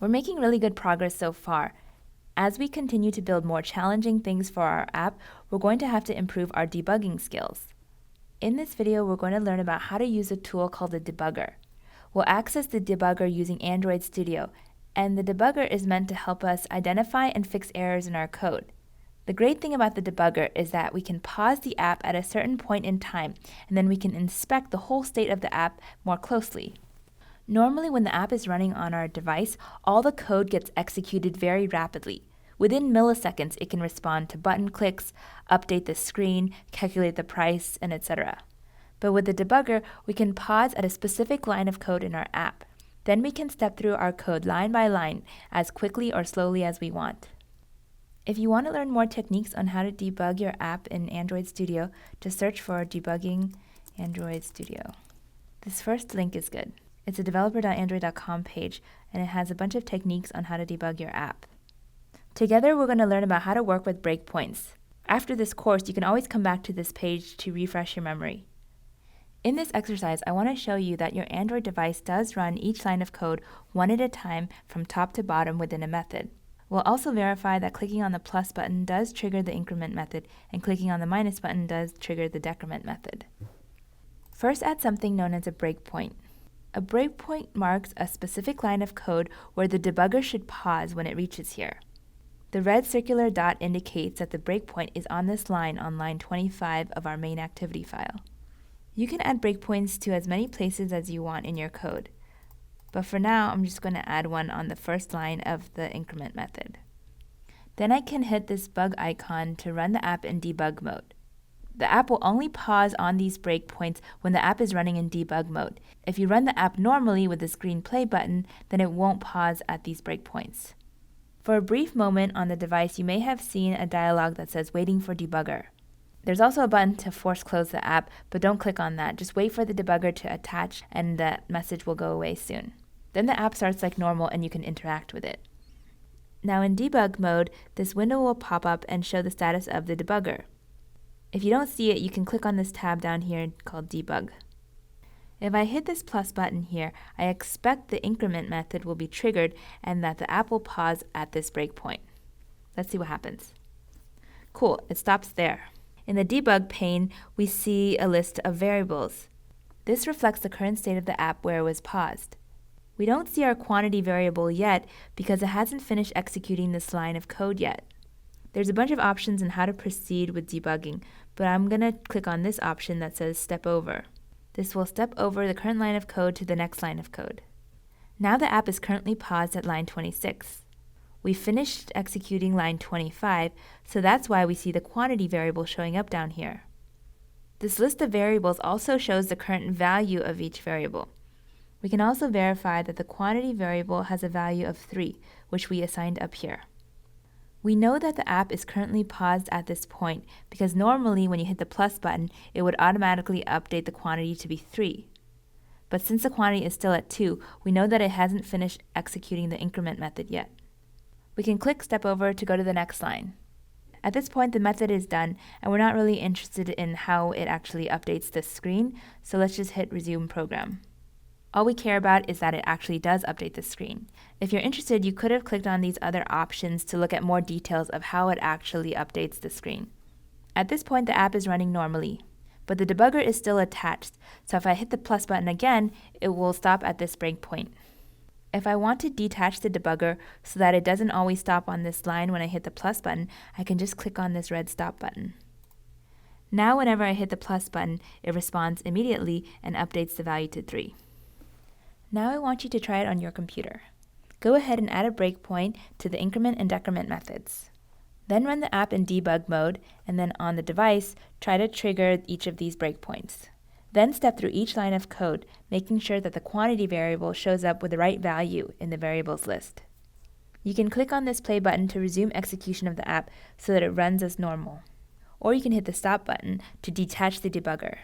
We're making really good progress so far. As we continue to build more challenging things for our app, we're going to have to improve our debugging skills. In this video, we're going to learn about how to use a tool called the debugger. We'll access the debugger using Android Studio, and the debugger is meant to help us identify and fix errors in our code. The great thing about the debugger is that we can pause the app at a certain point in time, and then we can inspect the whole state of the app more closely. Normally, when the app is running on our device, all the code gets executed very rapidly. Within milliseconds, it can respond to button clicks, update the screen, calculate the price, and etc. But with the debugger, we can pause at a specific line of code in our app. Then we can step through our code line by line as quickly or slowly as we want. If you want to learn more techniques on how to debug your app in Android Studio, just search for Debugging Android Studio. This first link is good. It's a developer.android.com page, and it has a bunch of techniques on how to debug your app. Together, we're going to learn about how to work with breakpoints. After this course, you can always come back to this page to refresh your memory. In this exercise, I want to show you that your Android device does run each line of code one at a time from top to bottom within a method. We'll also verify that clicking on the plus button does trigger the increment method, and clicking on the minus button does trigger the decrement method. First, add something known as a breakpoint. A breakpoint marks a specific line of code where the debugger should pause when it reaches here. The red circular dot indicates that the breakpoint is on this line on line 25 of our main activity file. You can add breakpoints to as many places as you want in your code. But for now, I'm just going to add one on the first line of the increment method. Then I can hit this bug icon to run the app in debug mode. The app will only pause on these breakpoints when the app is running in debug mode. If you run the app normally with this green play button, then it won't pause at these breakpoints. For a brief moment on the device, you may have seen a dialog that says waiting for debugger. There's also a button to force close the app, but don't click on that. Just wait for the debugger to attach and that message will go away soon. Then the app starts like normal and you can interact with it. Now in debug mode, this window will pop up and show the status of the debugger. If you don't see it, you can click on this tab down here called Debug. If I hit this plus button here, I expect the increment method will be triggered and that the app will pause at this breakpoint. Let's see what happens. Cool, it stops there. In the debug pane, we see a list of variables. This reflects the current state of the app where it was paused. We don't see our quantity variable yet because it hasn't finished executing this line of code yet. There's a bunch of options on how to proceed with debugging, but I'm going to click on this option that says Step Over. This will step over the current line of code to the next line of code. Now the app is currently paused at line 26. We finished executing line 25, so that's why we see the quantity variable showing up down here. This list of variables also shows the current value of each variable. We can also verify that the quantity variable has a value of 3, which we assigned up here. We know that the app is currently paused at this point because normally when you hit the plus button, it would automatically update the quantity to be 3. But since the quantity is still at 2, we know that it hasn't finished executing the increment method yet. We can click Step Over to go to the next line. At this point, the method is done, and we're not really interested in how it actually updates the screen, so let's just hit Resume Program. All we care about is that it actually does update the screen. If you're interested, you could have clicked on these other options to look at more details of how it actually updates the screen. At this point, the app is running normally, but the debugger is still attached, so if I hit the plus button again, it will stop at this breakpoint. If I want to detach the debugger so that it doesn't always stop on this line when I hit the plus button, I can just click on this red stop button. Now whenever I hit the plus button, it responds immediately and updates the value to 3. Now I want you to try it on your computer. Go ahead and add a breakpoint to the increment and decrement methods. Then run the app in debug mode, and then on the device, try to trigger each of these breakpoints. Then step through each line of code, making sure that the quantity variable shows up with the right value in the variables list. You can click on this play button to resume execution of the app so that it runs as normal. Or you can hit the stop button to detach the debugger.